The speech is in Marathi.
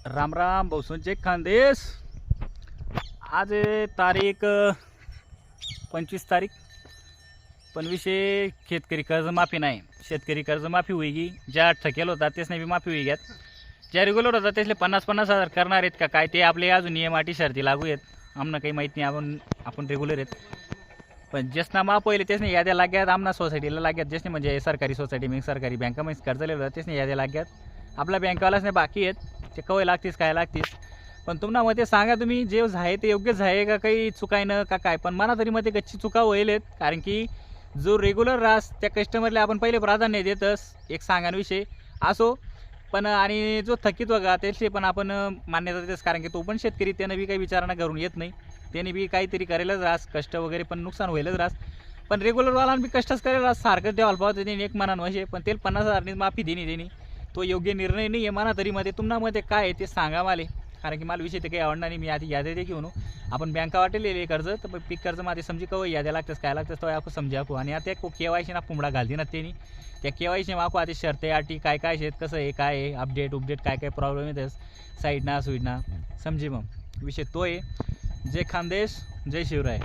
राम राम भाऊसूंचे खानदेश। आज आहे तारीख 25 तारीख। पण विषय शेतकरी कर्जमाफी नाही। शेतकरी कर्जमाफी होईगी, ज्या ठकेल होता त्यासने बी माफी होई घ्यात, ज्या रेग्युलर होता त्यासले 50,000 करणार आहेत का काय ते आपले अजून नियम अटी शर्ती लागू आहेत। आम्हाला काही माहीत नाही, आपण रेग्युलर आहेत। पण ज्यासना माफ पहिले त्यासने याद्या लाग्यात, आमना सोसायटीला लाग्यात, ज्यासने म्हणजे सरकारी सोसायटी मी सरकारी बँकामध्ये कर्ज लिहिलं त्यासने याद्या लाग्यात। आपल्या बँकवाल्यासने बाकी आहेत, ते कवय लागतीस काय लागतीस। पण तुम्हाला मते सांगा, तुम्ही जे आहे ते योग्यच आहे का काही चुकायनं का काय। पण मला तरी मते गच्ची चुका होईल आहेत, कारण की जो रेग्युलर रास त्या कस्टमरला आपण पहिले प्राधान्य देतस एक सांगांविषयी असो। पण आणि जो थकीत वगा त्याचे पण आपण मान्यता देतस, कारण की तो पण शेतकरी, त्यानं बी काही विचारणा करून येत नाही, त्याने बी काहीतरी करायलाच रास, कष्ट वगैरे पण नुकसान होईलच रास। पण रेग्युलरवालांना बी कष्टच करायला रास, सारखं द्यावाला पावतं त्यांनी एक मनानं म्हणजे, पण ते 50,000 माफी देणी तो योग्य निर्णय नाही आहे म्हणा। तरी मध्ये तुम्हाला मध्ये काय आहे ते सांगा मला, कारण की मला विषय ते काही आवडणार नाही। मी आधी याद्या दे घेऊन आपण बँका वाटेलेले कर्ज तर पीक कर्ज मध्ये समजी कवय याद्या लागतस काय लागतस तो आपण समजा आपण। आणि आता KYC ना पुंबडा घालते ना त्यांनी, त्या KYC माको आधी शर्ते अटी काय काय शेत कसं आहे काय आहे अपडेट काय काय प्रॉब्लेम येतस साईड ना सुईड ना समजे। मग विषय तो आहे। जय खानदेश, जय शिवराय।